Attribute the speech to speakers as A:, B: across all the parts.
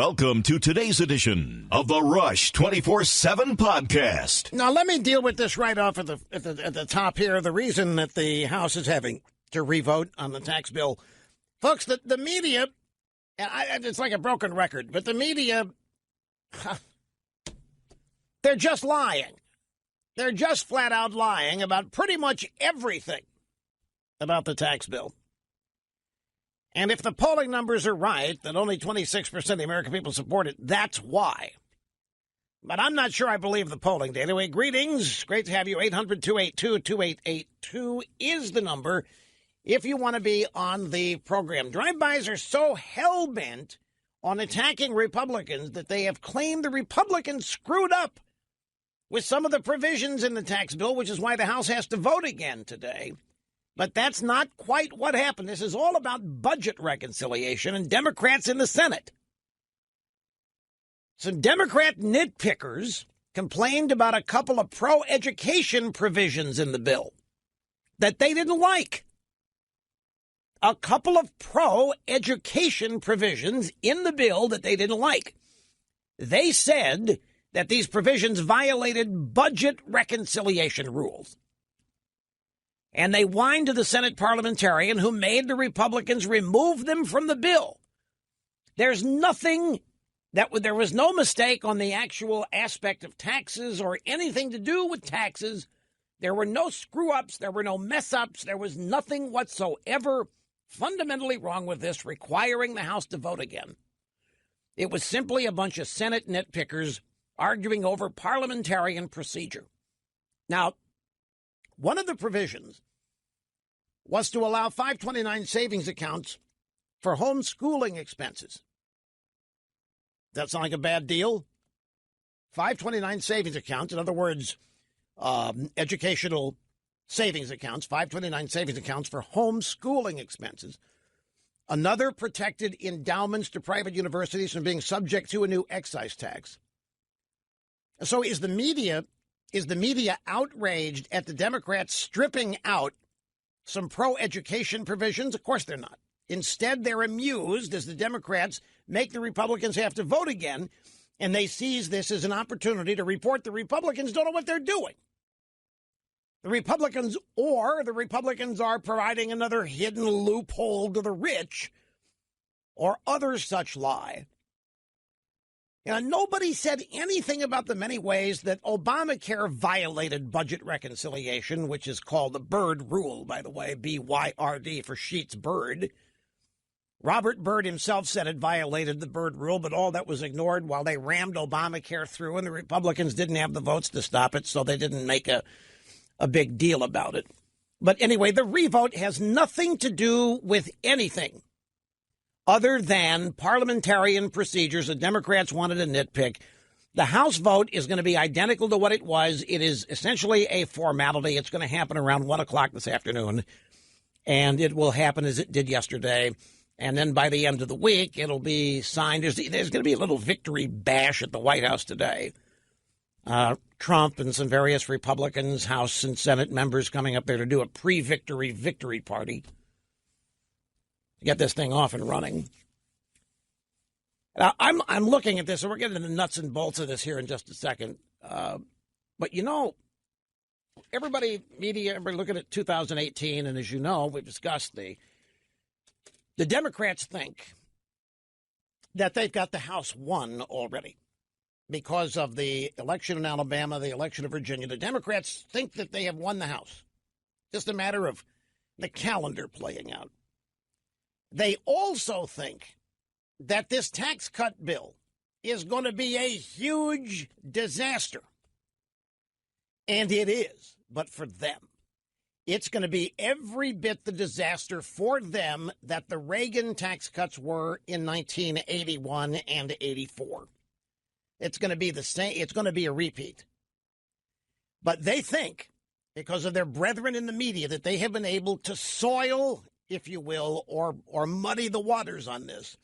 A: Welcome to today's edition of the Rush 24/7 podcast.
B: Now, let me deal with this right off at the top here. The reason that the House is having to revote on the tax bill. Folks, the media, it's like a broken record, but the media, they're just lying. They're just flat out lying about pretty much everything about the tax bill. And if the polling numbers are right, that only 26% of the American people support it, that's why. But I'm not sure I believe the polling data. Anyway, greetings. Great to have you. 800-282-2882 is the number if you want to be on the program. Drive-bys are so hell-bent on attacking Republicans that they have claimed the Republicans screwed up with some of the provisions in the tax bill, which is why the House has to vote again today. But that's not quite what happened. This is all about budget reconciliation and Democrats in the Senate. Some Democrat nitpickers complained about a couple of pro-education provisions in the bill that they didn't like. A couple of pro-education provisions in the bill that they didn't like. They said that these provisions violated budget reconciliation rules. And they whined to the Senate parliamentarian who made the Republicans remove them from the bill. There was no mistake on the actual aspect of taxes or anything to do with taxes. There were no screw-ups. There were no mess-ups. There was nothing whatsoever fundamentally wrong with this, requiring the House to vote again. It was simply a bunch of Senate nitpickers arguing over parliamentarian procedure. Now, one of the provisions was to allow 529 savings accounts for homeschooling expenses. That sound like a bad deal? 529 savings accounts, in other words, educational savings accounts, 529 savings accounts for homeschooling expenses. Another protected endowments to private universities from being subject to a new excise tax. So is the media outraged at the Democrats stripping out some pro-education provisions? Of course they're not. Instead, they're amused as the Democrats make the Republicans have to vote again, and they seize this as an opportunity to report the Republicans don't know what they're doing. The Republicans are providing another hidden loophole to the rich or other such lie. Nobody said anything about the many ways that Obamacare violated budget reconciliation, which is called the Byrd Rule, by the way, B-Y-R-D for Sheets Byrd. Robert Byrd himself said it violated the Byrd Rule, but all that was ignored while they rammed Obamacare through, and the Republicans didn't have the votes to stop it, so they didn't make a big deal about it. But anyway, the revote has nothing to do with anything other than parliamentarian procedures. The Democrats wanted a nitpick. The House vote is going to be identical to what it was. It is essentially a formality. It's going to happen around 1 o'clock this afternoon, and it will happen as it did yesterday. And then by the end of the week, it'll be signed. There's going to be a little victory bash at the White House today. Trump and some various Republicans, House and Senate members coming up there to do a pre-victory victory party. Get this thing off and running. Now, I'm looking at this, and we're getting into the nuts and bolts of this here in just a second. But, everybody looking at 2018, and as you know, we've discussed the Democrats think that they've got the House won already because of the election in Alabama, the election in Virginia. The Democrats think that they have won the House. Just a matter of the calendar playing out. They also think that this tax cut bill is going to be a huge disaster. And it is, but for them. It's going to be every bit the disaster for them that the Reagan tax cuts were in 1981 and 84. It's going to be the same. It's going to be a repeat. But they think, because of their brethren in the media, that they have been able to soil, if you will, or muddy the waters on this.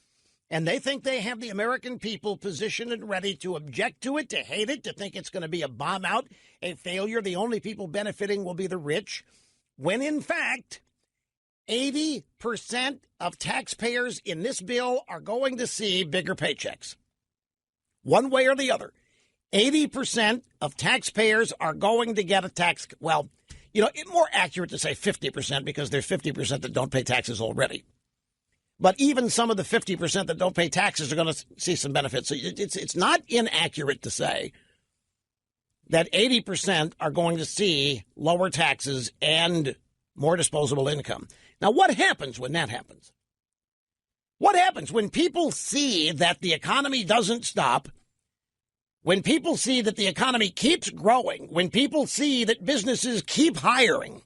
B: And they think they have the American people positioned and ready to object to it, to hate it, to think it's going to be a bomb out, a failure. The only people benefiting will be the rich. When, in fact, 80% of taxpayers in this bill are going to see bigger paychecks. one way or the other. 80% of taxpayers are going to get a tax. Well, it's more accurate to say 50% because there's 50% that don't pay taxes already. But even some of the 50% that don't pay taxes are going to see some benefits. So it's not inaccurate to say that 80% are going to see lower taxes and more disposable income. Now, what happens when that happens? What happens when people see that the economy doesn't stop, when people see that the economy keeps growing, when people see that businesses keep hiring,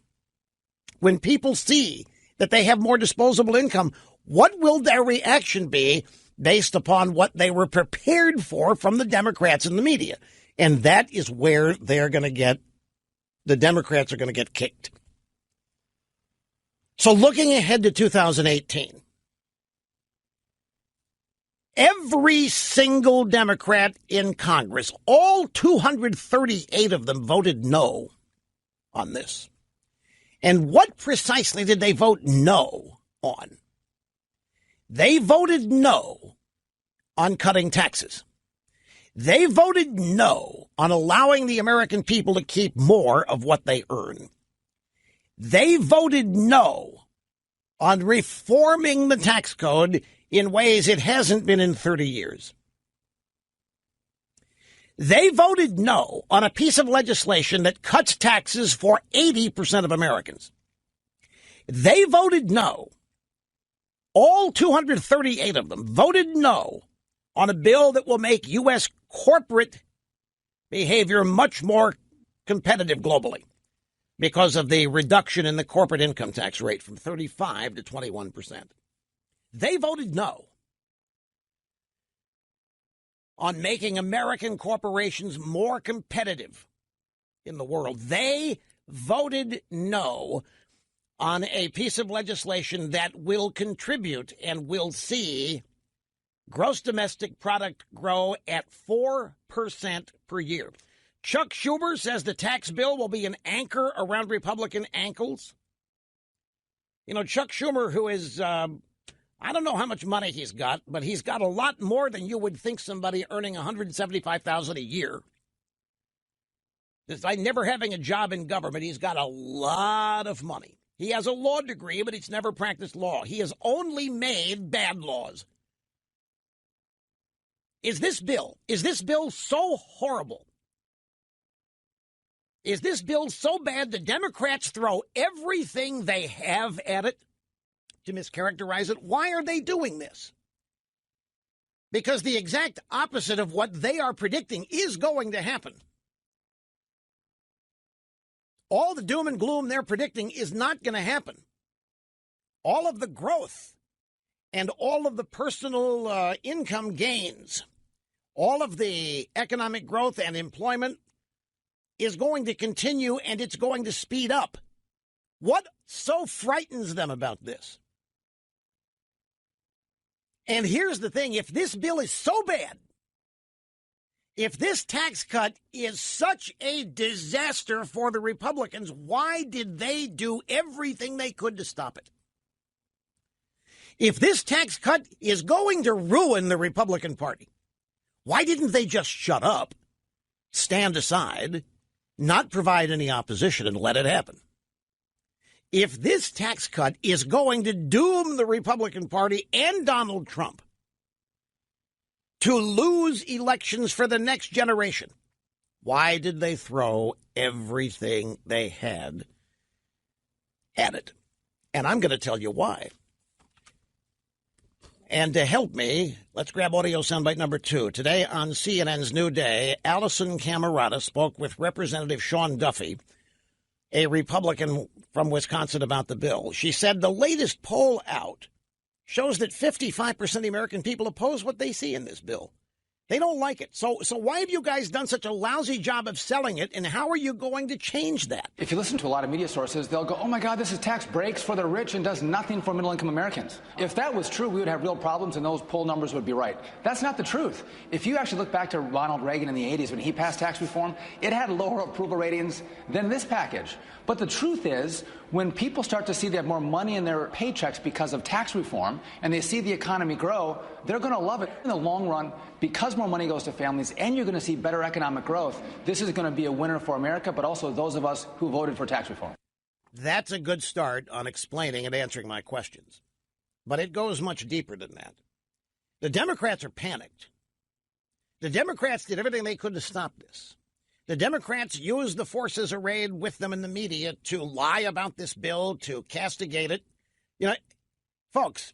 B: when people see that they have more disposable income? What will their reaction be based upon what they were prepared for from the Democrats and the media? And that is where the Democrats are going to get kicked. So looking ahead to 2018, every single Democrat in Congress, all 238 of them, voted no on this. And what precisely did they vote no on? They voted no on cutting taxes. They voted no on allowing the American people to keep more of what they earn. They voted no on reforming the tax code in ways it hasn't been in 30 years. They voted no on a piece of legislation that cuts taxes for 80% of Americans. They voted no. All 238 of them voted no on a bill that will make U.S. corporate behavior much more competitive globally because of the reduction in the corporate income tax rate from 35 to 21%. They voted no on making American corporations more competitive in the world. They voted no on a piece of legislation that will contribute and will see gross domestic product grow at 4% per year. Chuck Schumer says the tax bill will be an anchor around Republican ankles. Chuck Schumer, who is, I don't know how much money he's got, but he's got a lot more than you would think somebody earning $175,000 a year. Despite never having a job in government, he's got a lot of money. He has a law degree, but he's never practiced law. He has only made bad laws. Is this bill so horrible? Is this bill so bad the Democrats throw everything they have at it to mischaracterize it? Why are they doing this? Because the exact opposite of what they are predicting is going to happen. All the doom and gloom they're predicting is not going to happen. All of the growth and all of the personal income gains, all of the economic growth and employment is going to continue, and it's going to speed up. What so frightens them about this? And here's the thing. If this bill is so bad, if this tax cut is such a disaster for the Republicans, why did they do everything they could to stop it? If this tax cut is going to ruin the Republican Party, why didn't they just shut up, stand aside, not provide any opposition, and let it happen? If this tax cut is going to doom the Republican Party and Donald Trump to lose elections for the next generation, why did they throw everything they had at it? And I'm going to tell you why. And to help me, let's grab audio soundbite number 2. Today on CNN's New Day, Allison Camerata spoke with Representative Sean Duffy, a Republican from Wisconsin, about the bill. She said the latest poll out shows that 55% of the American people oppose what they see in this bill. They don't like it. So why have you guys done such a lousy job of selling it, and how are you going to change that?
C: If you listen to a lot of media sources, they'll go, oh, my God, this is tax breaks for the rich and does nothing for middle-income Americans. If that was true, we would have real problems, and those poll numbers would be right. That's not the truth. If you actually look back to Ronald Reagan in the 80s when he passed tax reform, it had lower approval ratings than this package. But the truth is, when people start to see they have more money in their paychecks because of tax reform, and they see the economy grow, they're going to love it. In the long run, because more money goes to families and you're going to see better economic growth, this is going to be a winner for America, but also those of us who voted for tax reform.
B: That's a good start on explaining and answering my questions. But it goes much deeper than that. The Democrats are panicked. The Democrats did everything they could to stop this. The Democrats used the forces arrayed with them in the media to lie about this bill, to castigate it. You know, folks,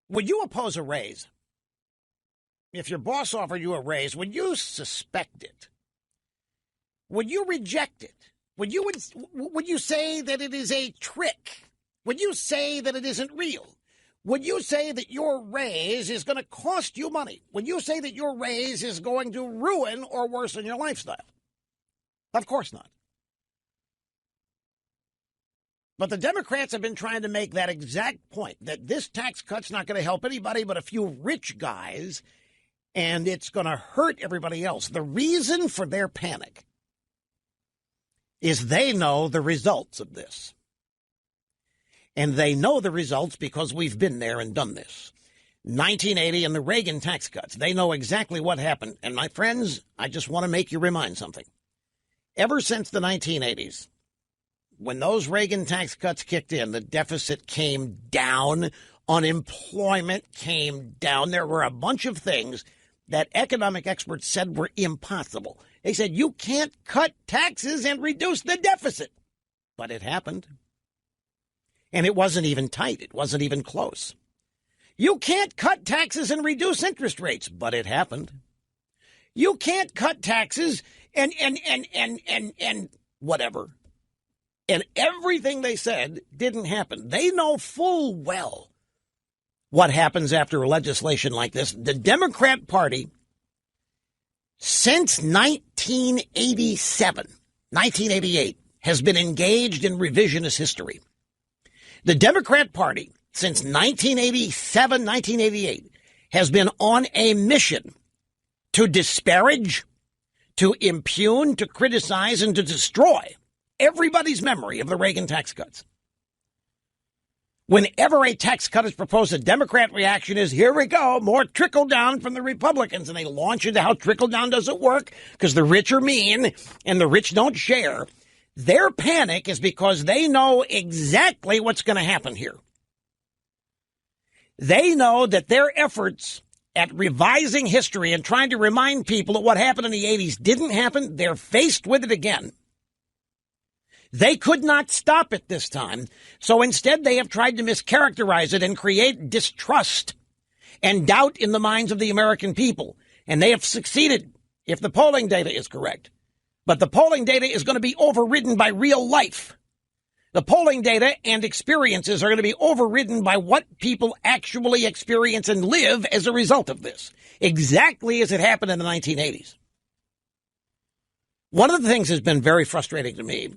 B: would you oppose a raise? If your boss offered you a raise, would you suspect it? Would you reject it? Would you say that it is a trick? Would you say that it isn't real? Would you say that your raise is going to cost you money? Would you say that your raise is going to ruin or worsen your lifestyle? Of course not. But the Democrats have been trying to make that exact point, that this tax cut's not going to help anybody but a few rich guys, and it's going to hurt everybody else. The reason for their panic is they know the results of this. And they know the results because we've been there and done this. 1980 and the Reagan tax cuts. They know exactly what happened. And my friends, I just want to make you remind something. Ever since the 1980s, when those Reagan tax cuts kicked in, the deficit came down, unemployment came down. There were a bunch of things that economic experts said were impossible. They said, you can't cut taxes and reduce the deficit. But it happened. And it wasn't even tight. It wasn't even close. You can't cut taxes and reduce interest rates, but it happened. You can't cut taxes and whatever. And everything they said didn't happen. They know full well what happens after legislation like this. The Democrat Party, since 1988, has been engaged in revisionist history. The Democrat Party, since 1987, 1988, has been on a mission to disparage, to impugn, to criticize, and to destroy everybody's memory of the Reagan tax cuts. Whenever a tax cut is proposed, the Democrat reaction is, here we go, more trickle down from the Republicans. And they launch into how trickle down doesn't work because the rich are mean and the rich don't share. Their panic is because they know exactly what's going to happen here. They know that their efforts at revising history and trying to remind people that what happened in the 80s didn't happen. They're faced with it again. They could not stop it this time. So instead, they have tried to mischaracterize it and create distrust and doubt in the minds of the American people. And they have succeeded, if the polling data is correct. But the polling data is going to be overridden by real life. The polling data and experiences are going to be overridden by what people actually experience and live as a result of this, exactly as it happened in the 1980s. One of the things that's been very frustrating to me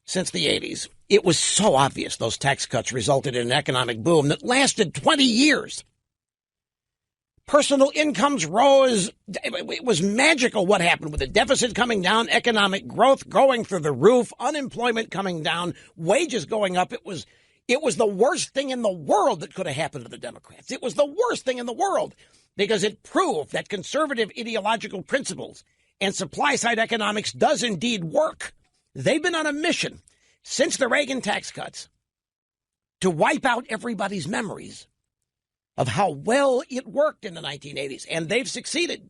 B: since the 80s, it was so obvious those tax cuts resulted in an economic boom that lasted 20 years. Personal incomes rose. It was magical what happened with the deficit coming down, economic growth going through the roof, unemployment coming down, wages going up. It was the worst thing in the world that could have happened to the Democrats. It was the worst thing in the world because it proved that conservative ideological principles and supply-side economics does indeed work. They've been on a mission since the Reagan tax cuts to wipe out everybody's memories of how well it worked in the 1980s. And they've succeeded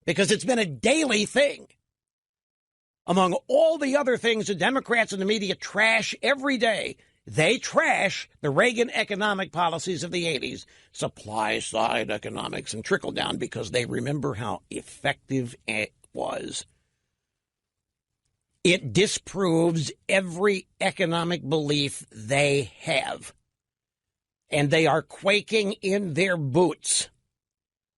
B: because it's been a daily thing. Among all the other things the Democrats and the media trash every day, they trash the Reagan economic policies of the 80s, supply-side economics and trickle-down, because they remember how effective it was. It disproves every economic belief they have. And they are quaking in their boots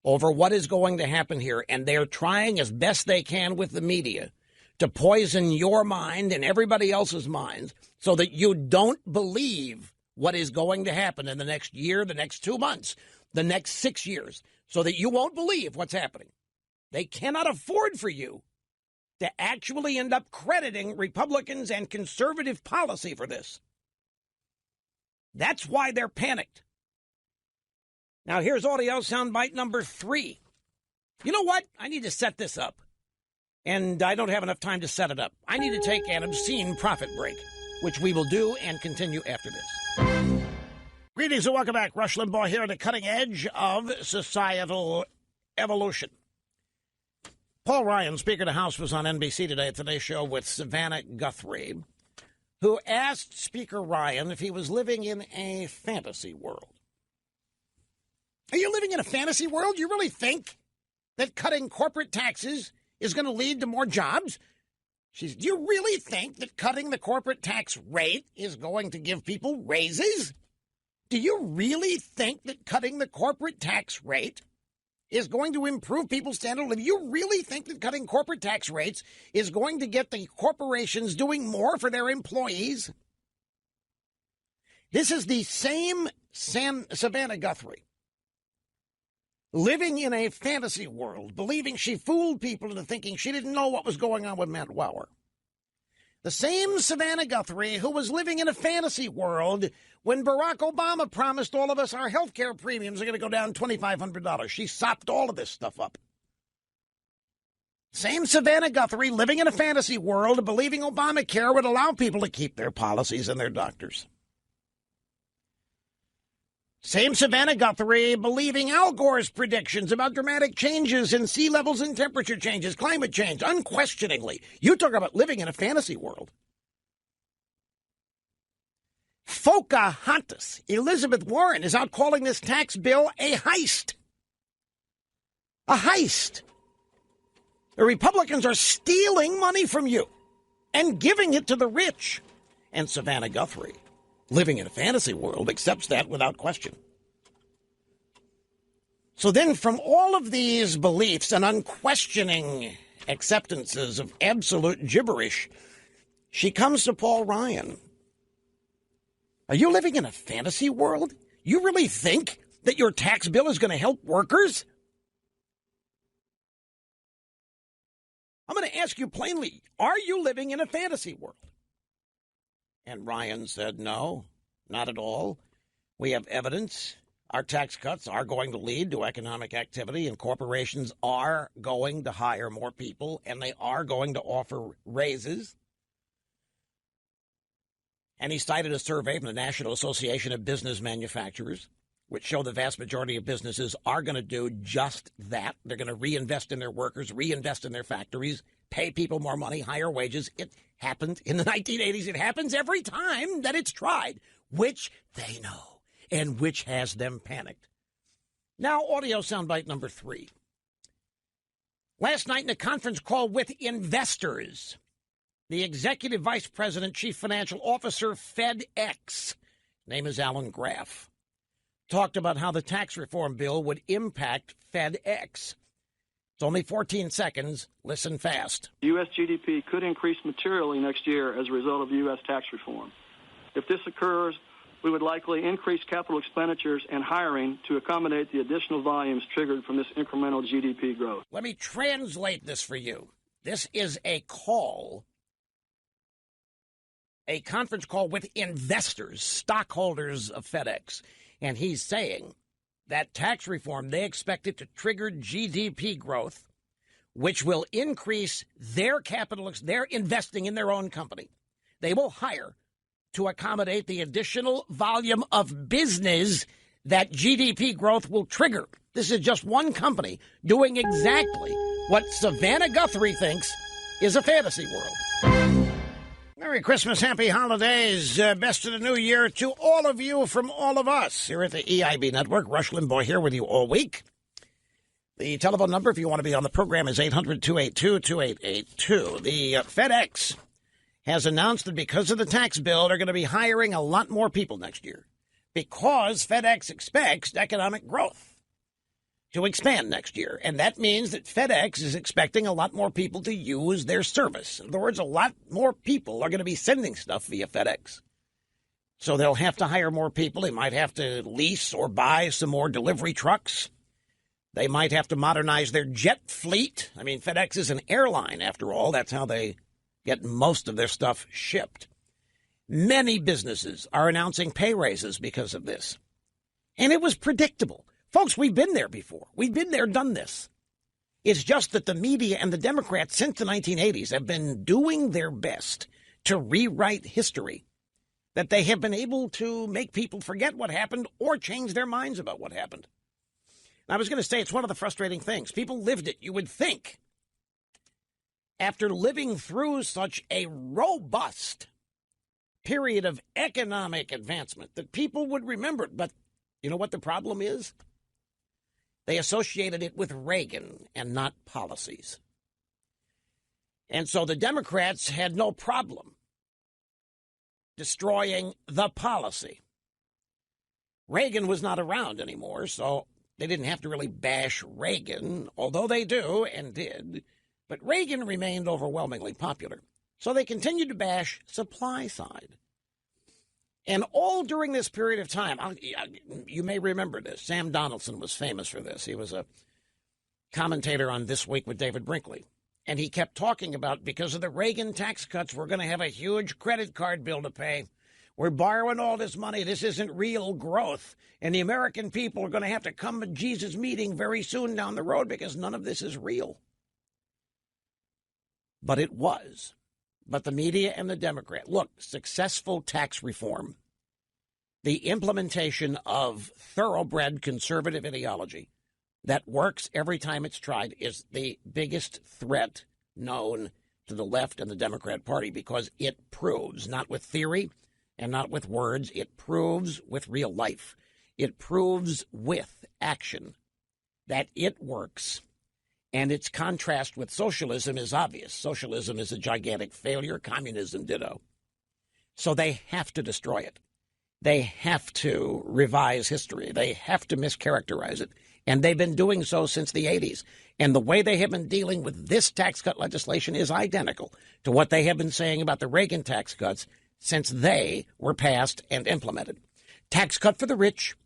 B: over what is going to happen here. And they're trying as best they can with the media to poison your mind and everybody else's minds so that you don't believe what is going to happen in the next year, the next 2 months, the next 6 years, so that you won't believe what's happening. They cannot afford for you to actually end up crediting Republicans and conservative policy for this. That's why they're panicked. Now, here's audio soundbite number 3. You know what? I need to set this up. And I don't have enough time to set it up. I need to take an obscene profit break, which we will do and continue after this. Greetings and welcome back. Rush Limbaugh here at the cutting edge of societal evolution. Paul Ryan, Speaker of the House, was on NBC today at Today's Show with Savannah Guthrie, who asked Speaker Ryan if he was living in a fantasy world. Are you living in a fantasy world? You really think that cutting corporate taxes is going to lead to more jobs? Do you really think that cutting the corporate tax rate is going to give people raises? Do you really think that cutting the corporate tax rate is going to improve people's standard of living? You really think that cutting corporate tax rates is going to get the corporations doing more for their employees? This is the same Savannah Guthrie, living in a fantasy world, believing she fooled people into thinking she didn't know what was going on with Matt Lauer. The same Savannah Guthrie who was living in a fantasy world when Barack Obama promised all of us our health care premiums are going to go down $2,500. She sopped all of this stuff up. Same Savannah Guthrie living in a fantasy world, believing Obamacare would allow people to keep their policies and their doctors. Same Savannah Guthrie believing Al Gore's predictions about dramatic changes in sea levels and temperature changes, climate change, unquestioningly. You talk about living in a fantasy world. Pocahontas, Elizabeth Warren, is out calling this tax bill a heist. A heist. The Republicans are stealing money from you and giving it to the rich. And Savannah Guthrie, living in a fantasy world, accepts that without question. So then from all of these beliefs and unquestioning acceptances of absolute gibberish, she comes to Paul Ryan. Are you living in a fantasy world? You really think that your tax bill is going to help workers? I'm going to ask you plainly, are you living in a fantasy world? And Ryan said, no, not at all. We have evidence. Our tax cuts are going to lead to economic activity, and corporations are going to hire more people, and they are going to offer raises. And he cited a survey from the National Association of Business Manufacturers, which show the vast majority of businesses are going to do just that. They're going to reinvest in their workers, reinvest in their factories, pay people more money, higher wages. It happened in the 1980s. It happens every time that it's tried, which they know and which has them panicked. Now, audio soundbite number 3. Last night in a conference call with investors, the executive vice president, chief financial officer, FedEx, name is Alan Graff, talked about how the tax reform bill would impact FedEx. It's only 14 seconds. Listen fast.
D: U.S. GDP could increase materially next year as a result of U.S. tax reform. If this occurs, we would likely increase capital expenditures and hiring to accommodate the additional volumes triggered from this incremental GDP growth.
B: Let me translate this for you. This is a conference call with investors, stockholders of FedEx. And he's saying that tax reform, they expect it to trigger GDP growth, which will increase their capital. They're investing in their own company. They will hire to accommodate the additional volume of business that GDP growth will trigger. This is just one company doing exactly what Savannah Guthrie thinks is a fantasy world. Merry Christmas, happy holidays, best of the new year to all of you from all of us here at the EIB Network. Rush Limbaugh here with you all week. The telephone number, if you want to be on the program, is 800-282-2882. The FedEx has announced that because of the tax bill, they're going to be hiring a lot more people next year because FedEx expects economic growth to expand next year. And that means that FedEx is expecting a lot more people to use their service. In other words, a lot more people are going to be sending stuff via FedEx. So they'll have to hire more people. They might have to lease or buy some more delivery trucks. They might have to modernize their jet fleet. I mean, FedEx is an airline, after all. That's how they get most of their stuff shipped. Many businesses are announcing pay raises because of this. And it was predictable. Folks, we've been there before. We've been there, done this. It's just that the media and the Democrats since the 1980s have been doing their best to rewrite history, that they have been able to make people forget what happened or change their minds about what happened. And I was going to say it's one of the frustrating things. People lived it. You would think, after living through such a robust period of economic advancement, that people would remember it. But you know what the problem is? They associated it with Reagan and not policies. And so the Democrats had no problem destroying the policy. Reagan was not around anymore, so they didn't have to really bash Reagan, although they do and did. But Reagan remained overwhelmingly popular. So they continued to bash supply side. And all during this period of time, you may remember this. Sam Donaldson was famous for this. He was a commentator on This Week with David Brinkley. And he kept talking about, because of the Reagan tax cuts, we're going to have a huge credit card bill to pay. We're borrowing all this money. This isn't real growth. And the American people are going to have to come to Jesus' meeting very soon down the road because none of this is real. But it was. But the media and the Democrat, look, successful tax reform, the implementation of thoroughbred conservative ideology that works every time it's tried, is the biggest threat known to the left and the Democrat Party, because it proves, not with theory and not with words, it proves with real life. It proves with action that it works. And its contrast with socialism is obvious. Socialism is a gigantic failure. Communism, ditto. So they have to destroy it. They have to revise history. They have to mischaracterize it. And they've been doing so since the 80s. And the way they have been dealing with this tax cut legislation is identical to what they have been saying about the Reagan tax cuts since they were passed and implemented. Tax cut for the rich.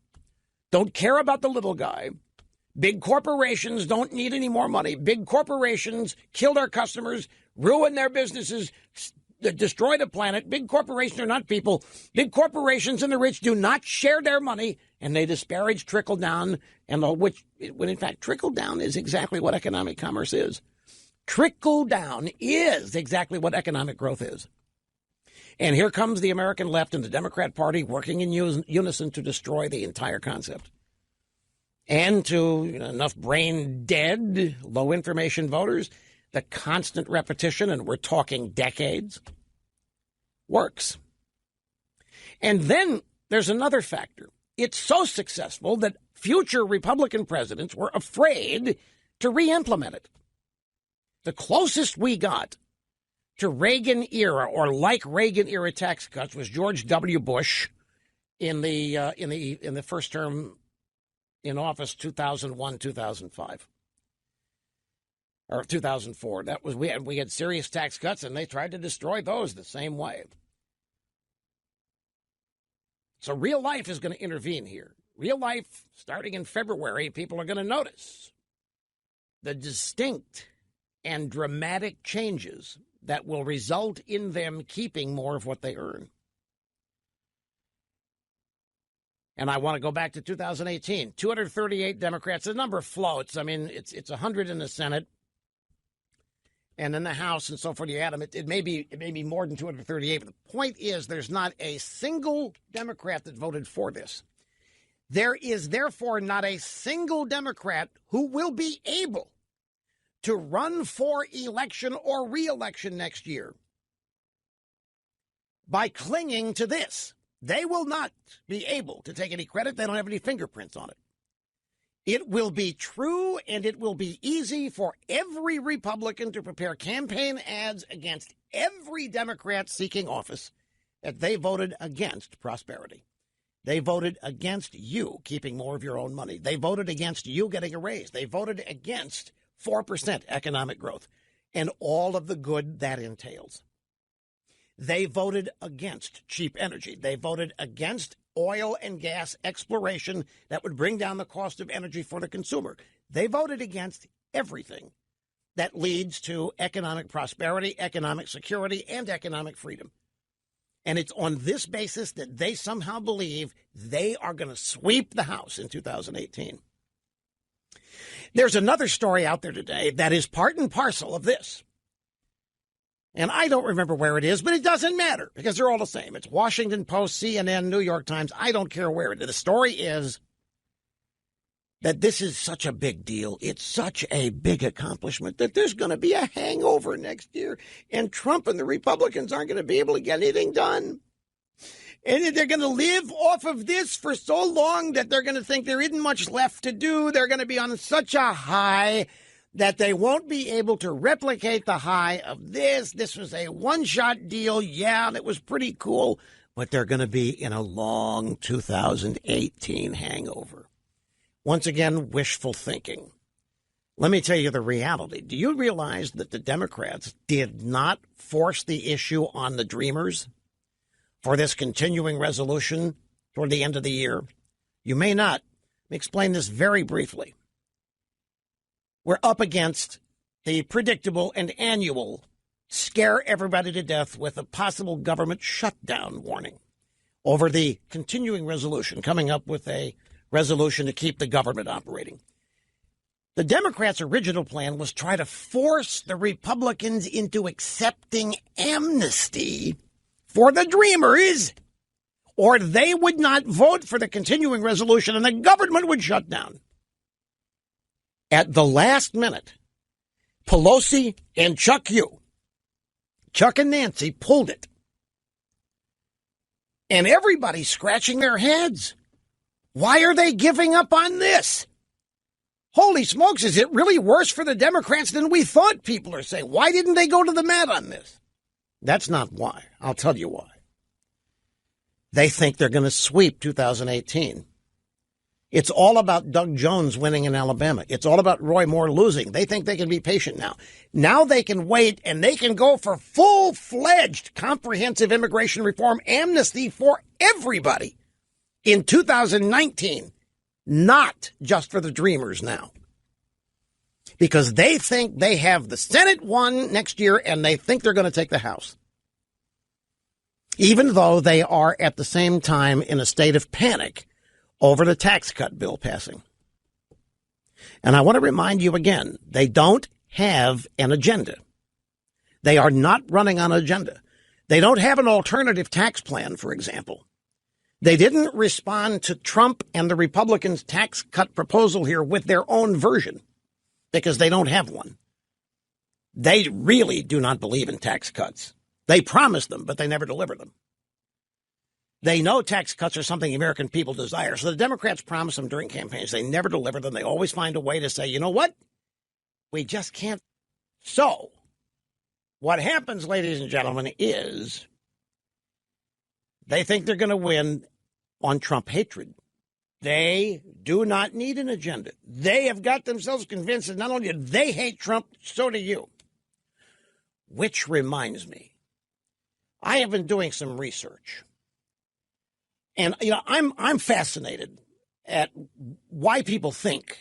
B: Don't care about the little guy. Big corporations don't need any more money. Big corporations kill their customers, ruin their businesses, destroy the planet. Big corporations are not people. Big corporations and the rich do not share their money, and they disparage trickle down, and when in fact trickle down is exactly what economic commerce is. Trickle down is exactly what economic growth is. And here comes the American left and the Democrat Party working in unison to destroy the entire concept. And to enough brain dead, low information voters, the constant repetition, and we're talking decades, works. And then there's another factor. It's so successful that future Republican presidents were afraid to re-implement it. The closest we got to Reagan era or like Reagan era tax cuts was George W. Bush in the first term in office, 2001, 2005, or 2004. That was we had serious tax cuts, and they tried to destroy those the same way. So real life is going to intervene here. Real life, starting in February, people are going to notice the distinct and dramatic changes that will result in them keeping more of what they earn. And I want to go back to 2018. 238 Democrats. The number floats. I mean, it's 100 in the Senate, and in the House, and so forth. You add them. It may be more than 238. But the point is, there's not a single Democrat that voted for this. There is therefore not a single Democrat who will be able to run for election or re-election next year by clinging to this. They will not be able to take any credit. They don't have any fingerprints on it. It will be true, and it will be easy for every Republican to prepare campaign ads against every Democrat seeking office that they voted against prosperity. They voted against you keeping more of your own money. They voted against you getting a raise. They voted against 4% economic growth and all of the good that entails. They voted against cheap energy. They voted against oil and gas exploration that would bring down the cost of energy for the consumer. They voted against everything that leads to economic prosperity, economic security, and economic freedom. And it's on this basis that they somehow believe they are going to sweep the House in 2018. There's another story out there today that is part and parcel of this. And I don't remember where it is, but it doesn't matter because they're all the same. It's Washington Post, CNN, New York Times. I don't care where it is. The story is that this is such a big deal. It's such a big accomplishment that there's going to be a hangover next year. And Trump and the Republicans aren't going to be able to get anything done. And they're going to live off of this for so long that they're going to think there isn't much left to do. They're going to be on such a high that they won't be able to replicate the high of this. This was a one-shot deal. Yeah, and it was pretty cool. But they're going to be in a long 2018 hangover. Once again, wishful thinking. Let me tell you the reality. Do you realize that the Democrats did not force the issue on the Dreamers for this continuing resolution toward the end of the year? You may not. Let me explain this very briefly. We're up against the predictable and annual scare everybody to death with a possible government shutdown warning over the continuing resolution, coming up with a resolution to keep the government operating. The Democrats' original plan was try to force the Republicans into accepting amnesty for the Dreamers, or they would not vote for the continuing resolution and the government would shut down. At the last minute, Pelosi and Chuck and Nancy pulled it. And everybody's scratching their heads. Why are they giving up on this? Holy smokes, is it really worse for the Democrats than we thought, people are saying? Why didn't they go to the mat on this? That's not why. I'll tell you why. They think they're going to sweep 2018. It's all about Doug Jones winning in Alabama. It's all about Roy Moore losing. They think they can be patient now. Now they can wait and they can go for full-fledged comprehensive immigration reform amnesty for everybody in 2019, not just for the Dreamers now. Because they think they have the Senate won next year and they think they're going to take the House. Even though they are at the same time in a state of panic over the tax cut bill passing. And I want to remind you again, they don't have an agenda. They are not running on an agenda. They don't have an alternative tax plan, for example. They didn't respond to Trump and the Republicans' tax cut proposal here with their own version because they don't have one. They really do not believe in tax cuts. They promise them, but they never deliver them. They know tax cuts are something the American people desire. So the Democrats promise them during campaigns. They never deliver them. They always find a way to say, you know what? We just can't. So what happens, ladies and gentlemen, is they think they're going to win on Trump hatred. They do not need an agenda. They have got themselves convinced that not only do they hate Trump, so do you. Which reminds me, I have been doing some research. And, you know, I'm fascinated at why people think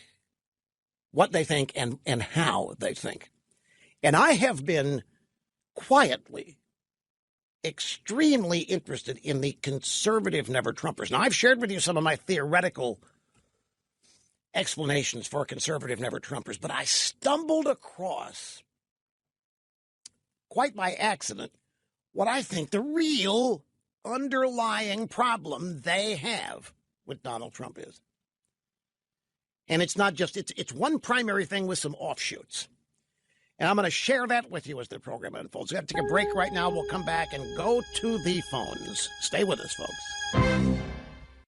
B: what they think and how they think. And I have been quietly extremely interested in the conservative never-Trumpers. Now, I've shared with you some of my theoretical explanations for conservative never-Trumpers, but I stumbled across, quite by accident, what I think the real underlying problem they have with Donald Trump is. And it's not just, it's one primary thing with some offshoots. And I'm going to share that with you as the program unfolds. We have to take a break right now. We'll come back and go to the phones. Stay with us, folks.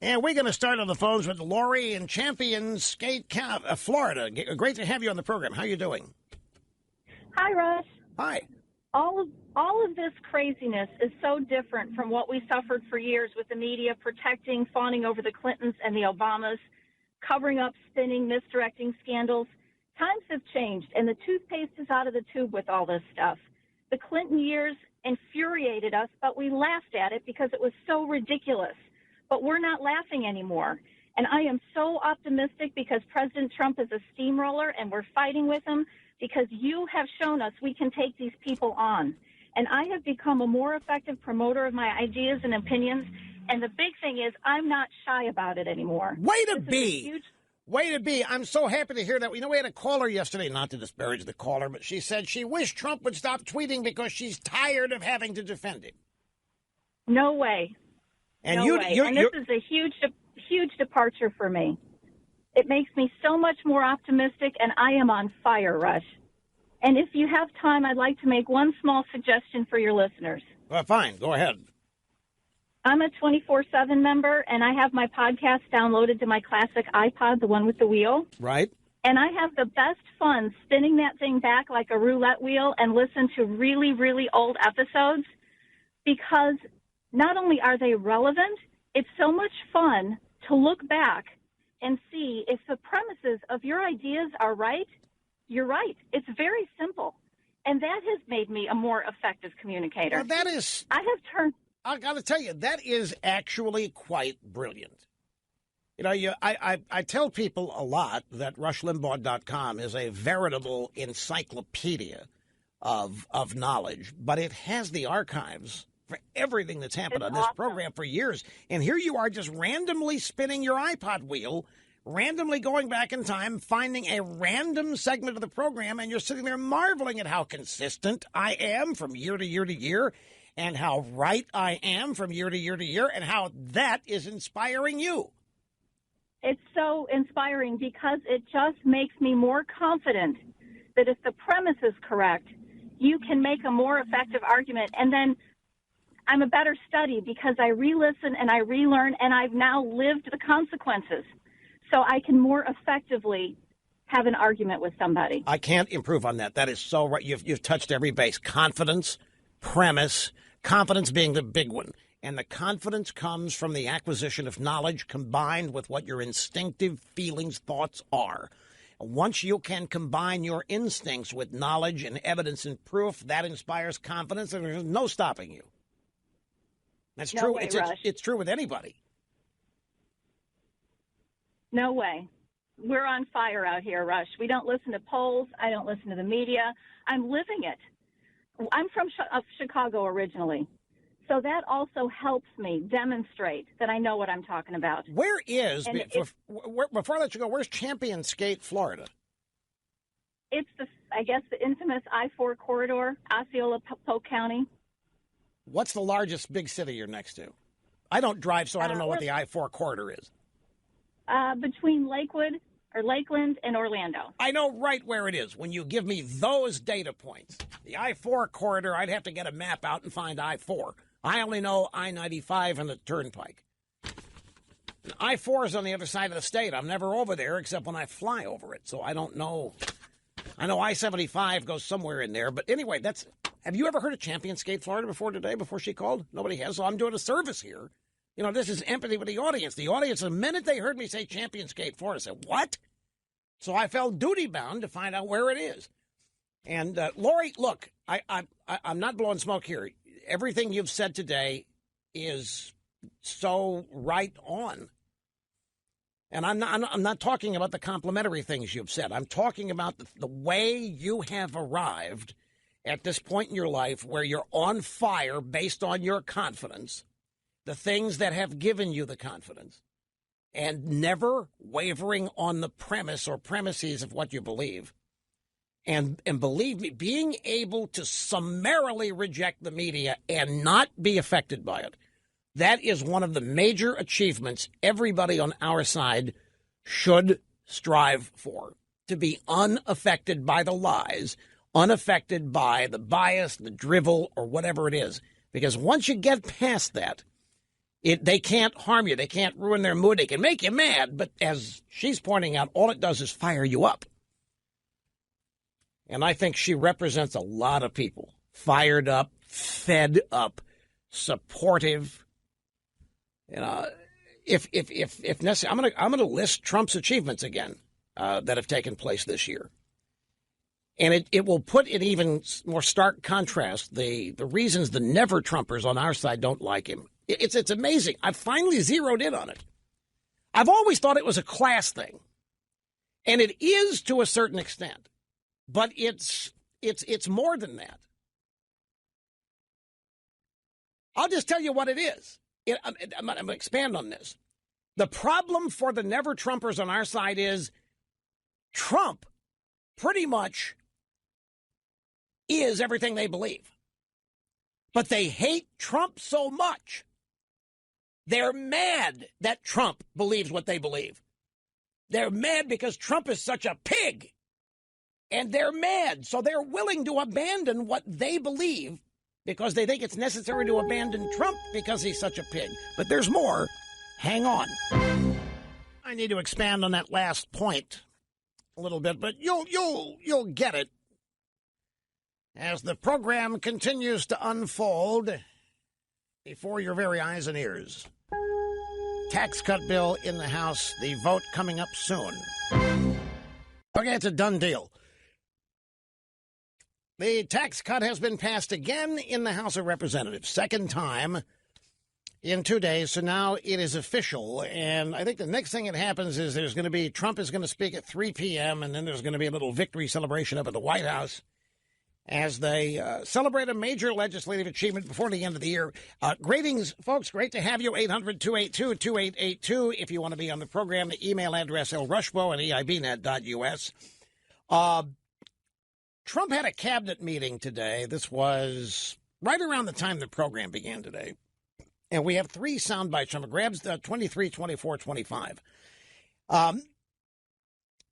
B: And we're going to start on the phones with Lori in Champion Skate, Florida. Great to have you on the program. How are you doing?
E: Hi, Russ.
B: Hi.
E: All of this craziness is so different from what we suffered for years with the media protecting, fawning over the Clintons and the Obamas, covering up, spinning, misdirecting scandals. Times have changed, and the toothpaste is out of the tube with all this stuff. The Clinton years infuriated us, but we laughed at it because it was so ridiculous. But we're not laughing anymore. And I am so optimistic because President Trump is a steamroller, and we're fighting with him because you have shown us we can take these people on. And I have become a more effective promoter of my ideas and opinions. And the big thing is I'm not shy about it anymore.
B: Way to be. Way to be. I'm so happy to hear that. You know, we had a caller yesterday, not to disparage the caller, but she said she wished Trump would stop tweeting because she's tired of having to defend him.
E: No way.
B: And
E: no way. And this is a huge departure for me. It makes me so much more optimistic, and I am on fire, Rush. And if you have time, I'd like to make one small suggestion for your listeners.
B: Well, fine. Go ahead.
E: I'm a 24/7 member, and I have my podcast downloaded to my classic iPod, the one with the wheel.
B: Right.
E: And I have the best fun spinning that thing back like a roulette wheel and listen to really, really old episodes because not only are they relevant, it's so much fun to look back and see if the premises of your ideas are right. You're right. It's very simple. And that has made me a more effective communicator.
B: Well, that is... I got to tell you, that is actually quite brilliant. You know, I tell people a lot that RushLimbaugh.com is a veritable encyclopedia of knowledge, but it has the archives for everything that's happened on this program for years. And here you are just randomly spinning your iPod wheel, randomly going back in time, finding a random segment of the program, and you're sitting there marveling at how consistent I am from year to year to year, and how right I am from year to year to year, and how that is inspiring you.
E: It's so inspiring because it just makes me more confident that if the premise is correct, you can make a more effective argument. And then I'm a better study because I re-listen and I relearn, and I've now lived the consequences. So I can more effectively have an argument with somebody.
B: I can't improve on that. That is so right. You've touched every base. Confidence, premise, confidence being the big one. And the confidence comes from the acquisition of knowledge combined with what your instinctive feelings, thoughts are. Once you can combine your instincts with knowledge and evidence and proof, that inspires confidence, and there's no stopping you. That's true. It's true with anybody.
E: No way. We're on fire out here, Rush. We don't listen to polls. I don't listen to the media. I'm living it. I'm from Chicago originally. So that also helps me demonstrate that I know what I'm talking about.
B: Before I let you go, where's Champion Skate, Florida?
E: It's the infamous I-4 corridor, Osceola, Polk County.
B: What's the largest big city you're next to? I don't drive, so I don't know what the I-4 corridor is.
E: Between Lakeland and Orlando.
B: I know right where it is. When you give me those data points, the I-4 corridor, I'd have to get a map out and find I-4. I only know I-95 and the Turnpike. I-4 is on the other side of the state. I'm never over there except when I fly over it, so I don't know. I know I-75 goes somewhere in there, but anyway, have you ever heard of Champion Skate, Florida before she called? Nobody has, so I'm doing a service here. You know, this is empathy with the audience. The audience, the minute they heard me say Champion Skate, Florida, said, what? So I felt duty-bound to find out where it is. And, Lori, look, I'm not blowing smoke here. Everything you've said today is so right on. And I'm not talking about the complimentary things you've said. I'm talking about the way you have arrived at this point in your life where you're on fire based on your confidence, the things that have given you the confidence, and never wavering on the premise or premises of what you believe. And believe me, being able to summarily reject the media and not be affected by it, that is one of the major achievements everybody on our side should strive for, to be unaffected by the lies, unaffected by the bias, the drivel, or whatever it is. Because once you get past that, they can't harm you. They can't ruin their mood. They can make you mad. But as she's pointing out, all it does is fire you up. And I think she represents a lot of people. Fired up, fed up, supportive. You know, if necessary, I'm gonna list Trump's achievements again that have taken place this year. And it will put in even more stark contrast the reasons the never-Trumpers on our side don't like him. It's amazing. I've finally zeroed in on it. I've always thought it was a class thing. And it is to a certain extent. But it's more than that. I'll just tell you what it is. I'm going to expand on this. The problem for the never-Trumpers on our side is Trump pretty much is everything they believe. But they hate Trump so much. They're mad that Trump believes what they believe. They're mad because Trump is such a pig. And they're mad, so they're willing to abandon what they believe because they think it's necessary to abandon Trump because he's such a pig. But there's more. Hang on. I need to expand on that last point a little bit, but you'll get it as the program continues to unfold before your very eyes and ears. Tax cut bill in the House, the vote coming up soon. Okay, it's a done deal. The tax cut has been passed again in the House of Representatives. Second time in 2 days, so now it is official. And I think the next thing that happens is Trump is going to speak at 3 p.m., and then there's going to be a little victory celebration up at the White House as they celebrate a major legislative achievement before the end of the year. Greetings, folks. Great to have you. 800-282-2882. If you want to be on the program, the email address lrushbo@eibnet.us. Trump had a cabinet meeting today. This was right around the time the program began today. And we have three sound bites from it. Grabs 23, 24, 25.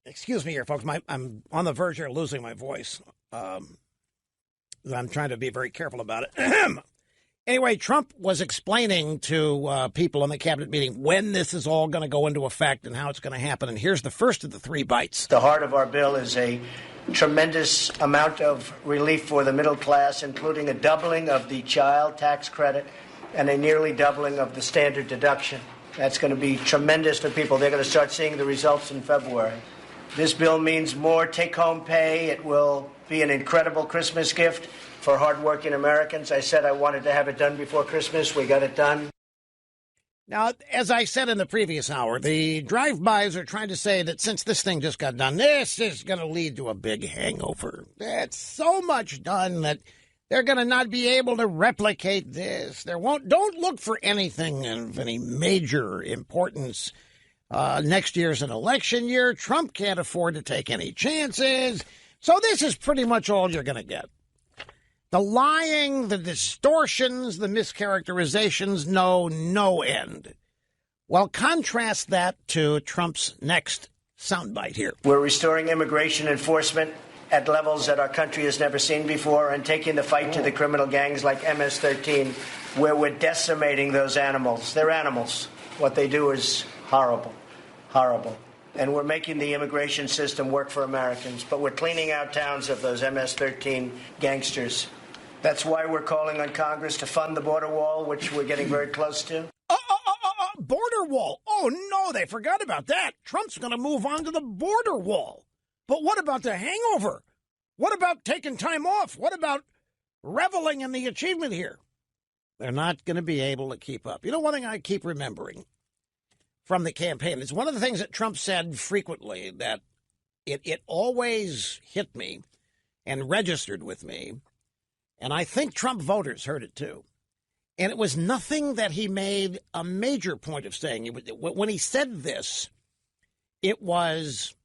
B: Excuse me here, folks. I'm on the verge of losing my voice. I'm trying to be very careful about it. Anyway, Trump was explaining to people in the cabinet meeting when this is all going to go into effect and how it's going to happen. And here's the first of the three bites.
F: The heart of our bill is a tremendous amount of relief for the middle class, including a doubling of the child tax credit and a nearly doubling of the standard deduction. That's going to be tremendous for people. They're going to start seeing the results in February. This bill means more take-home pay. It will be an incredible Christmas gift for hardworking Americans. I said I wanted to have it done before Christmas. We got it done.
B: Now, as I said in the previous hour, the drive-bys are trying to say that since this thing just got done, this is going to lead to a big hangover. It's so much done that they're going to not be able to replicate this. Don't look for anything of any major importance. Next year's an election year. Trump can't afford to take any chances. So this is pretty much all you're going to get. The lying, the distortions, the mischaracterizations, no end. Well, contrast that to Trump's next soundbite here.
F: We're restoring immigration enforcement at levels that our country has never seen before and taking the fight to the criminal gangs like MS-13, where we're decimating those animals. They're animals. What they do is horrible, horrible. And we're making the immigration system work for Americans, but we're cleaning out towns of those MS-13 gangsters. That's why we're calling on Congress to fund the border wall, which we're getting very close to.
B: Border wall. Oh, no, they forgot about that. Trump's going to move on to the border wall. But what about the hangover? What about taking time off? What about reveling in the achievement here? They're not going to be able to keep up. You know, one thing I keep remembering from the campaign, it's one of the things that Trump said frequently that it always hit me and registered with me. And I think Trump voters heard it, too. And it was nothing that he made a major point of saying. When he said this, it was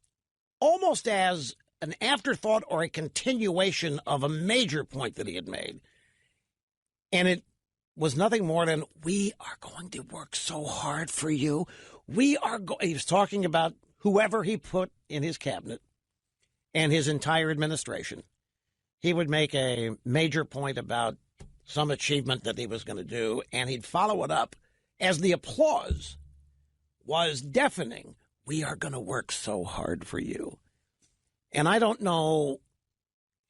B: almost as an afterthought or a continuation of a major point that he had made. And it was nothing more than, we are going to work so hard for you. He was talking about whoever he put in his cabinet and his entire administration. He would make a major point about some achievement that he was going to do, and he'd follow it up as the applause was deafening. We are going to work so hard for you. And I don't know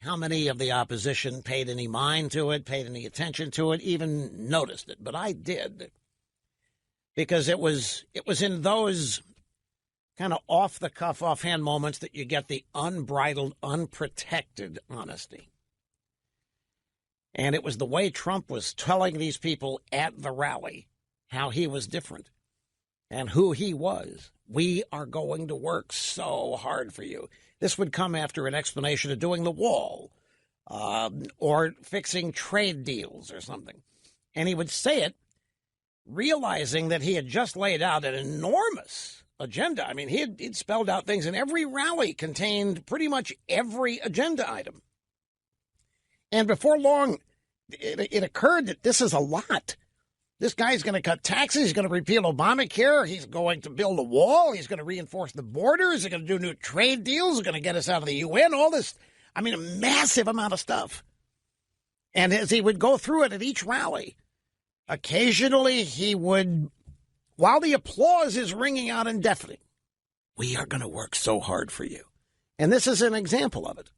B: how many of the opposition paid any mind to it, paid any attention to it, even noticed it. But I did, because it was in those kind of off-the-cuff, offhand moments that you get the unbridled, unprotected honesty. And it was the way Trump was telling these people at the rally how he was different and who he was. We are going to work so hard for you. This would come after an explanation of doing the wall or fixing trade deals or something. And he would say it realizing that he had just laid out an enormous agenda. I mean, he'd spelled out things, and every rally contained pretty much every agenda item. And before long, it occurred that this is a lot. This guy's going to cut taxes. He's going to repeal Obamacare. He's going to build a wall. He's going to reinforce the borders. He's going to do new trade deals. He's going to get us out of the UN. All this, I mean, a massive amount of stuff. And as he would go through it at each rally, occasionally he would, while the applause is ringing out and deafening, we are going to work so hard for you. And this is an example of it.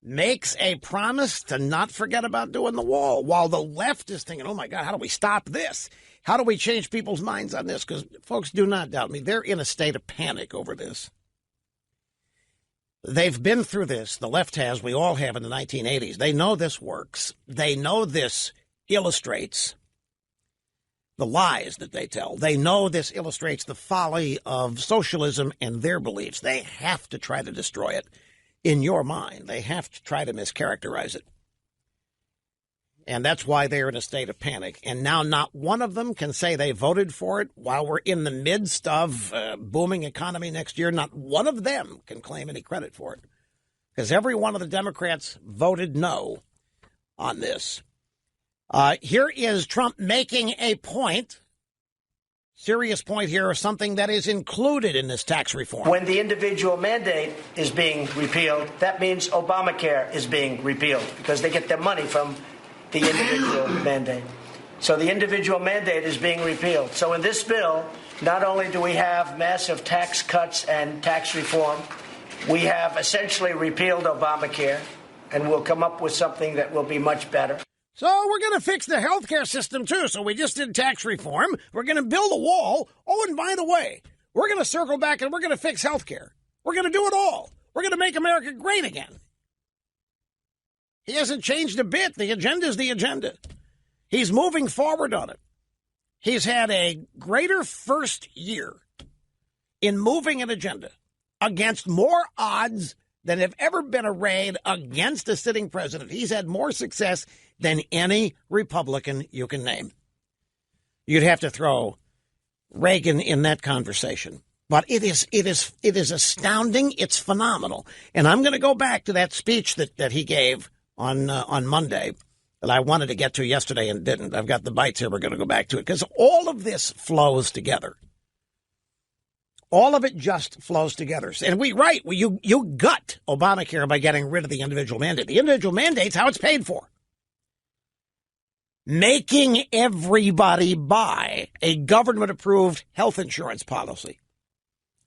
B: Makes a promise to not forget about doing the wall, while the left is thinking, oh, my God, how do we stop this? How do we change people's minds on this? Because folks, do not doubt me, they're in a state of panic over this. They've been through this. The left has. We all have in the 1980s. They know this works. They know this illustrates the lies that they tell. They know this illustrates the folly of socialism and their beliefs. They have to try to destroy it in your mind. They have to try to mischaracterize it. And that's why they're in a state of panic. And now not one of them can say they voted for it while we're in the midst of a booming economy next year. Not one of them can claim any credit for it, because every one of the Democrats voted no on this. Here is Trump making a point, serious point here, something that is included in this tax reform.
F: When the individual mandate is being repealed, that means Obamacare is being repealed, because they get their money from the individual mandate. So the individual mandate is being repealed. So in this bill, not only do we have massive tax cuts and tax reform, we have essentially repealed Obamacare, and we'll come up with something that will be much better.
B: So we're going to fix the health care system, too. So we just did tax reform. We're going to build a wall. Oh, and by the way, we're going to circle back and we're going to fix health care. We're going to do it all. We're going to make America great again. He hasn't changed a bit. The agenda is the agenda. He's moving forward on it. He's had a greater first year in moving an agenda against more odds than have ever been arrayed against a sitting president. He's had more success than any Republican you can name. You'd have to throw Reagan in that conversation. But it is astounding. It's phenomenal. And I'm going to go back to that speech that he gave on Monday that I wanted to get to yesterday and didn't. I've got the bites here. We're going to go back to it because all of this flows together. All of it just flows together. And you gut Obamacare by getting rid of the individual mandate. The individual mandate's how it's paid for. Making everybody buy a government-approved health insurance policy.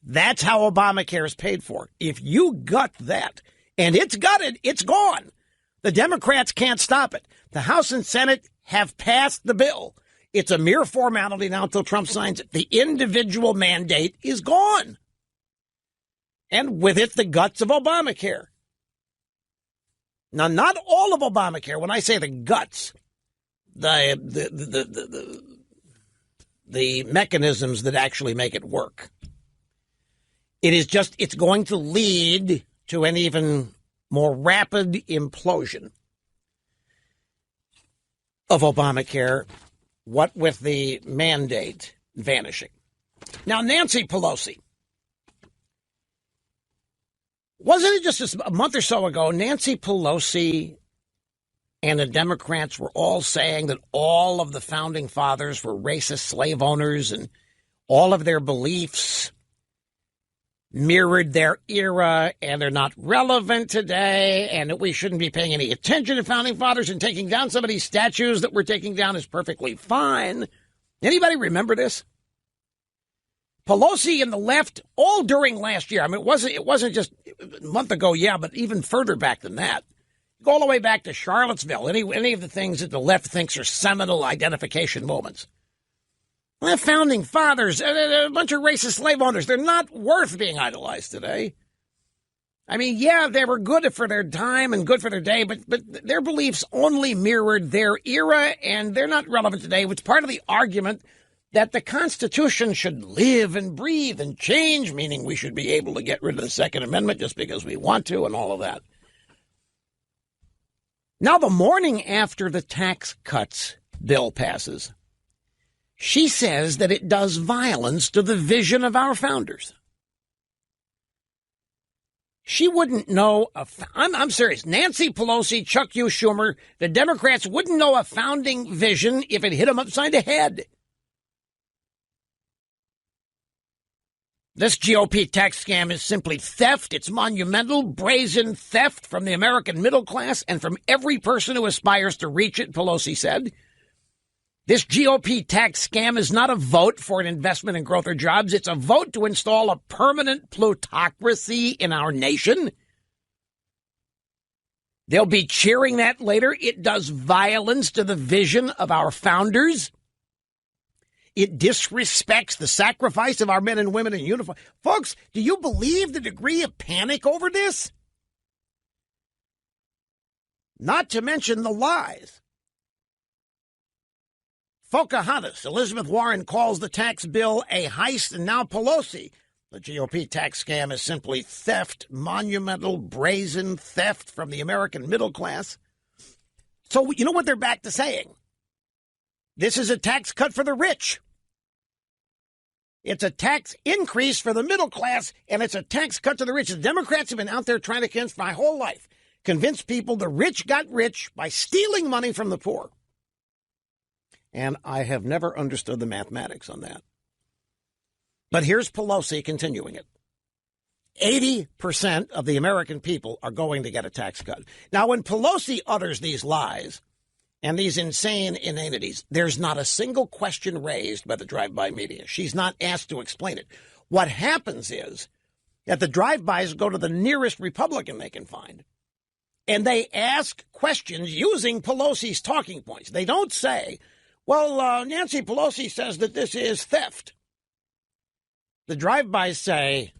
B: That's how Obamacare is paid for. If you gut that, and it's gutted, it's gone. The Democrats can't stop it. The House and Senate have passed the bill. It's a mere formality now until Trump signs it. The individual mandate is gone. And with it, the guts of Obamacare. Now, not all of Obamacare. When I say the guts, the mechanisms that actually make it work. It's going to lead to an even more rapid implosion of Obamacare, what with the mandate vanishing. Now, Nancy Pelosi, wasn't it just a month or so ago, Nancy Pelosi and the Democrats were all saying that all of the founding fathers were racist slave owners and all of their beliefs mirrored their era and they're not relevant today, and that we shouldn't be paying any attention to founding fathers, and taking down some of these statues that we're taking down is perfectly fine. Anybody remember this? Pelosi and the left, all during last year. I mean, it wasn't just a month ago, yeah, but even further back than that. Go all the way back to Charlottesville, any of the things that the left thinks are seminal identification moments. The founding fathers, a bunch of racist slave owners, they're not worth being idolized today. I mean, yeah, they were good for their time and good for their day, but their beliefs only mirrored their era, and they're not relevant today. It's part of the argument that the Constitution should live and breathe and change, meaning we should be able to get rid of the Second Amendment just because we want to and all of that. Now, the morning after the tax cuts bill passes, she says that it does violence to the vision of our founders. She wouldn't know, I'm serious, Nancy Pelosi, Chuck U. Schumer, the Democrats wouldn't know a founding vision if it hit them upside the head. This GOP tax scam is simply theft. It's monumental, brazen theft from the American middle class and from every person who aspires to reach it, Pelosi said. This GOP tax scam is not a vote for an investment in growth or jobs. It's a vote to install a permanent plutocracy in our nation. They'll be cheering that later. It does violence to the vision of our founders. It disrespects the sacrifice of our men and women in uniform. Folks, do you believe the degree of panic over this? Not to mention the lies. Pocahontas, Elizabeth Warren calls the tax bill a heist, and now Pelosi. The GOP tax scam is simply theft, monumental, brazen theft from the American middle class. So you know what they're back to saying? This is a tax cut for the rich. It's a tax increase for the middle class, and it's a tax cut to the rich. The Democrats have been out there trying to convince my whole life, convince people the rich got rich by stealing money from the poor. And I have never understood the mathematics on that. But here's Pelosi continuing it. 80% of the American people are going to get a tax cut. Now, when Pelosi utters these lies and these insane inanities, there's not a single question raised by the drive-by media. She's not asked to explain it. What happens is that the drive-bys go to the nearest Republican they can find, and they ask questions using Pelosi's talking points. They don't say, well, Nancy Pelosi says that this is theft. The drive-bys say,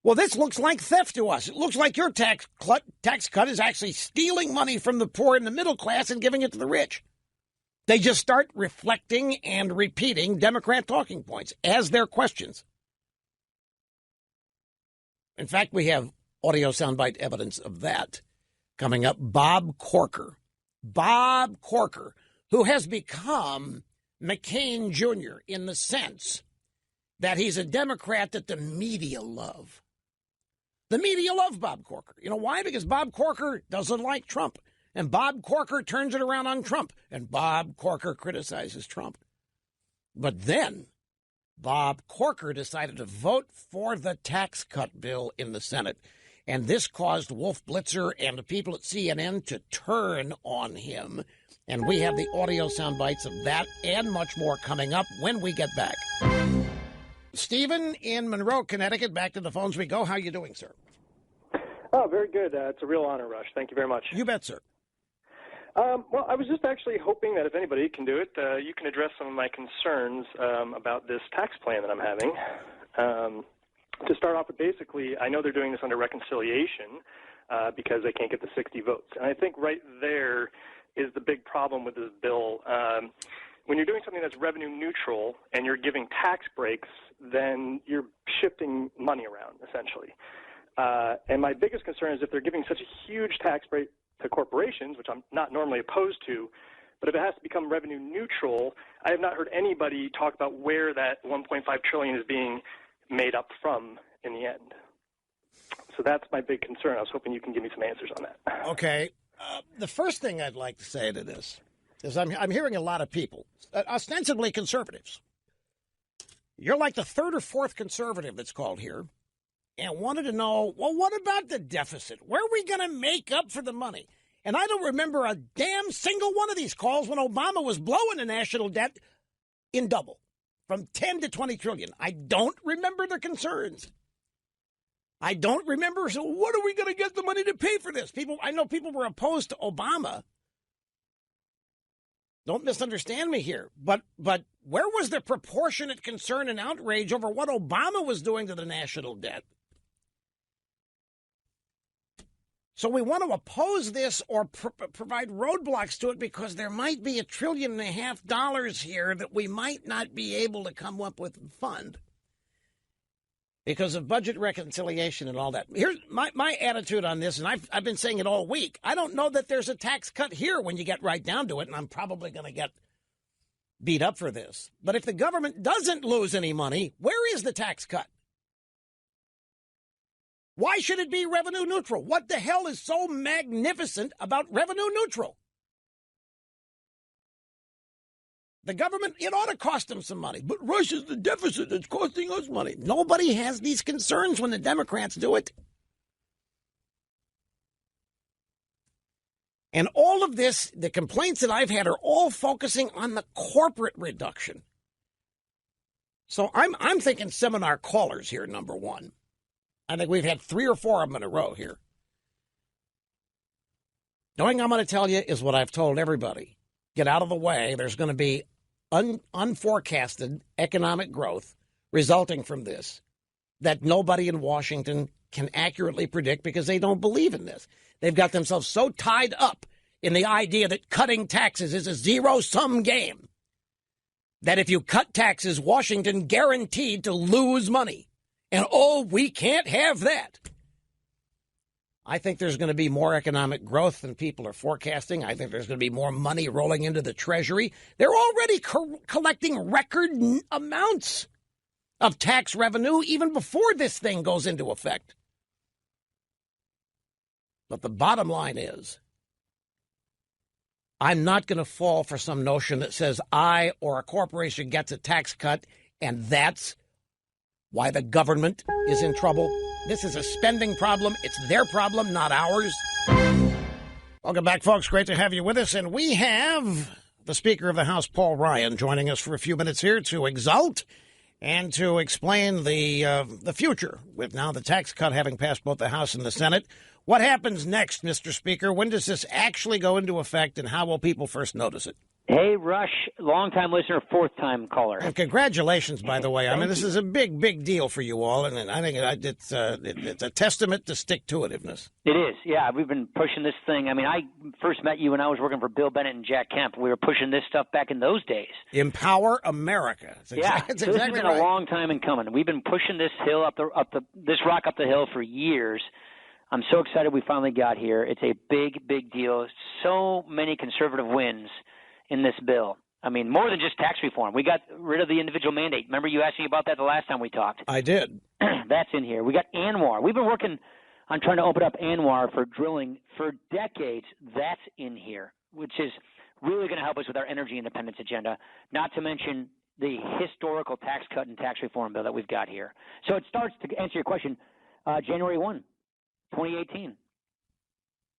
B: well, this looks like theft to us. It looks like your tax cut is actually stealing money from the poor and the middle class and giving it to the rich. They just start reflecting and repeating Democrat talking points as their questions. In fact, we have audio soundbite evidence of that coming up. Bob Corker, who has become McCain Jr. in the sense that he's a Democrat that the media love. The media love Bob Corker. You know why? Because Bob Corker doesn't like Trump. And Bob Corker turns it around on Trump. And Bob Corker criticizes Trump. But then Bob Corker decided to vote for the tax cut bill in the Senate. And this caused Wolf Blitzer and the people at CNN to turn on him. And we have the audio sound bites of that and much more coming up when we get back. Stephen in Monroe, Connecticut. Back to the phones we go. How are you doing, sir?
G: Oh, very good. It's a real honor, Rush. Thank you very much.
B: You bet, sir.
G: Well, I was just actually hoping that if anybody can do it, you can address some of my concerns about this tax plan that I'm having. To start off with, basically, I know they're doing this under reconciliation because they can't get the 60 votes. And I think right there is the big problem with this bill. When you're doing something that's revenue neutral and you're giving tax breaks, then you're shifting money around, essentially. And my biggest concern is if they're giving such a huge tax break to corporations, which I'm not normally opposed to, but if it has to become revenue neutral, I have not heard anybody talk about where that $1.5 trillion is being made up from in the end. So that's my big concern. I was hoping you can give me some answers on that.
B: Okay. The first thing I'd like to say to this is I'm hearing a lot of people, ostensibly conservatives. You're like the third or fourth conservative that's called here and wanted to know, well, what about the deficit? Where are we going to make up for the money? And I don't remember a damn single one of these calls when Obama was blowing the national debt in double, from 10 to 20 trillion. I don't remember the concerns. I don't remember. So what are we going to get the money to pay for this? I know people were opposed to Obama. Don't misunderstand me here. But where was the proportionate concern and outrage over what Obama was doing to the national debt? So we want to oppose this or provide roadblocks to it because there might be $1.5 trillion here that we might not be able to come up with and fund because of budget reconciliation and all that. Here's my attitude on this, and I've been saying it all week. I don't know that there's a tax cut here when you get right down to it, and I'm probably going to get beat up for this. But if the government doesn't lose any money, where is the tax cut? Why should it be revenue neutral? What the hell is so magnificent about revenue neutral? The government, it ought to cost them some money. But Russia's the deficit that's costing us money. Nobody has these concerns when the Democrats do it. And all of this, the complaints that I've had are all focusing on the corporate reduction. So I'm thinking seminar callers here, number one. I think we've had 3 or 4 of them in a row here. The only thing I'm going to tell you is what I've told everybody. Get out of the way. There's going to be unforecasted economic growth resulting from this that nobody in Washington can accurately predict because they don't believe in this. They've got themselves so tied up in the idea that cutting taxes is a zero-sum game that if you cut taxes, Washington guaranteed to lose money. And, we can't have that. I think there's going to be more economic growth than people are forecasting. I think there's going to be more money rolling into the Treasury. They're already collecting record amounts of tax revenue even before this thing goes into effect. But the bottom line is, I'm not going to fall for some notion that says I or a corporation gets a tax cut, and that's why the government is in trouble. This is a spending problem. It's their problem, not ours. Welcome back, folks. Great to have you with us. And we have the Speaker of the House, Paul Ryan, joining us for a few minutes here to exult and to explain the future with now the tax cut having passed both the House and the Senate. What happens next, Mr. Speaker? When does this actually go into effect, and how will people first notice it?
H: Hey, Rush, long-time listener, fourth-time caller.
B: And congratulations, by the way. I mean, this is a big, big deal for you all, and I think it's a testament to stick-to-itiveness.
H: It is, yeah. We've been pushing this thing. I mean, I first met you when I was working for Bill Bennett and Jack Kemp. We were pushing this stuff back in those days.
B: Empower America. It's exactly
H: this has been a long time in coming. We've been pushing this hill this rock up the hill for years. I'm so excited we finally got here. It's a big, big deal. So many conservative wins in this bill. I mean, more than just tax reform. We got rid of the individual mandate. Remember you asked me about that the last time we talked?
B: I did.
H: That's in here. We got ANWR. We've been working on trying to open up ANWR for drilling for decades. That's in here, which is really going to help us with our energy independence agenda, not to mention the historical tax cut and tax reform bill that we've got here. So it starts, to answer your question, January 1, 2018.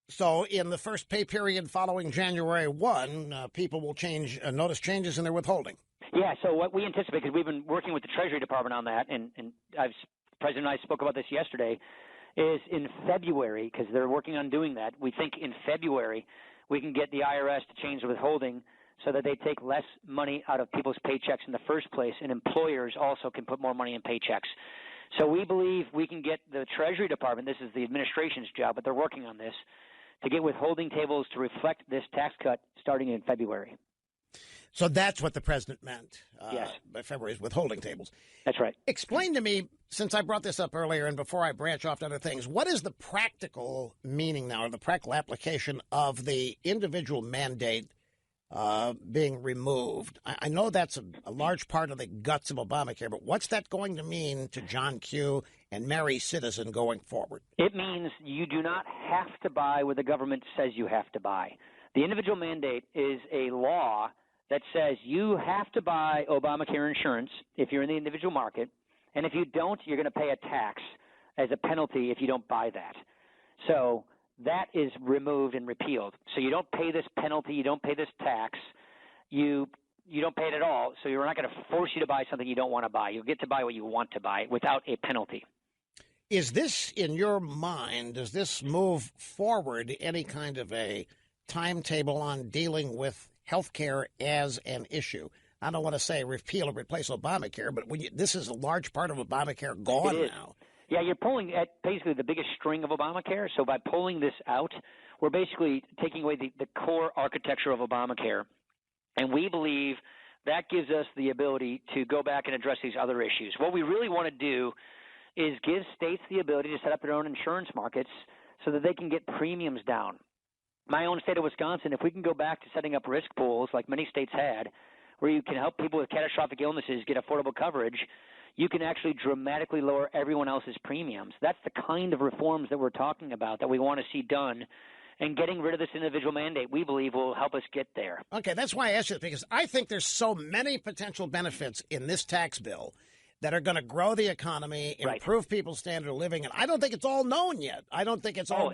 B: So in the first pay period following January 1, people will notice changes in their withholding.
H: Yeah, so what we anticipate, because we've been working with the Treasury Department on that, and the President and I spoke about this yesterday, is in February, because they're working on doing that, we think in February we can get the IRS to change the withholding so that they take less money out of people's paychecks in the first place, and employers also can put more money in paychecks. So we believe we can get the Treasury Department, this is the administration's job, but they're working on this, to get withholding tables to reflect this tax cut starting in February.
B: So that's what the president meant
H: yes.
B: by February's withholding tables.
H: That's right.
B: Explain to me, since I brought this up earlier and before I branch off to other things, what is the practical meaning now or the practical application of the individual mandate being removed? I know that's a large part of the guts of Obamacare, but what's that going to mean to John Q. and Mary Citizen going forward?
H: It means you do not have to buy what the government says you have to buy. The individual mandate is a law that says you have to buy Obamacare insurance if you're in the individual market, and if you don't, you're going to pay a tax as a penalty if you don't buy that. So that is removed and repealed. So you don't pay this penalty, you don't pay this tax, you don't pay it at all, so we're not going to force you to buy something you don't want to buy. You'll get to buy what you want to buy without a penalty.
B: Is this, in your mind, does this move forward any kind of a timetable on dealing with health care as an issue? I don't want to say repeal or replace Obamacare, but this is a large part of Obamacare gone now.
H: Yeah, you're pulling at basically the biggest string of Obamacare. So by pulling this out, we're basically taking away the core architecture of Obamacare. And we believe that gives us the ability to go back and address these other issues. What we really want to do is give states the ability to set up their own insurance markets so that they can get premiums down. My own state of Wisconsin, if we can go back to setting up risk pools like many states had, where you can help people with catastrophic illnesses get affordable coverage, you can actually dramatically lower everyone else's premiums. That's the kind of reforms that we're talking about that we want to see done. And getting rid of this individual mandate, we believe, will help us get there.
B: Okay, that's why I asked you, because I think there's so many potential benefits in this tax bill that are going to grow the economy, improve people's standard of living, and I don't think it's all known yet. I don't think it's all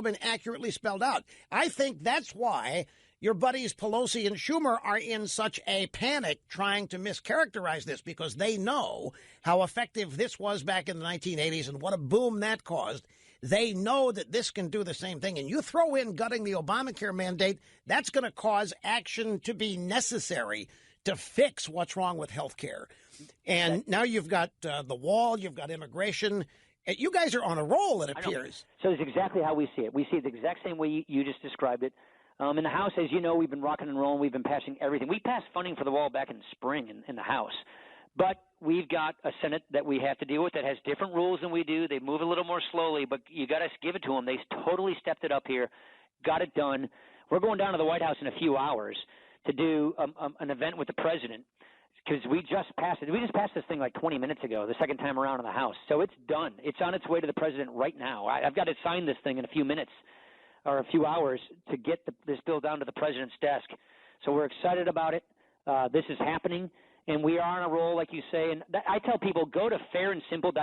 B: been accurately spelled out. I think that's why your buddies Pelosi and Schumer are in such a panic trying to mischaracterize this, because they know how effective this was back in the 1980s and what a boom that caused. They know that this can do the same thing. And you throw in gutting the Obamacare mandate, that's going to cause action to be necessary to fix what's wrong with health care. And now you've got the wall, you've got immigration. You guys are on a roll, it appears.
H: So it's exactly how we see it. We see it the exact same way you just described it. In the House, as you know, we've been rocking and rolling. We've been passing everything. We passed funding for the wall back in spring in the House. But we've got a Senate that we have to deal with that has different rules than we do. They move a little more slowly, but you got to give it to them. They totally stepped it up here, got it done. We're going down to the White House in a few hours to do an event with the president, because we just passed it. We just passed this thing like 20 minutes ago, the second time around in the House. So it's done. It's on its way to the president right now. I've got to sign this thing in a few minutes or a few hours to get this bill down to the president's desk. So we're excited about it. This is happening, and we are on a roll, like you say. And I tell people, go to fairandsimple.gov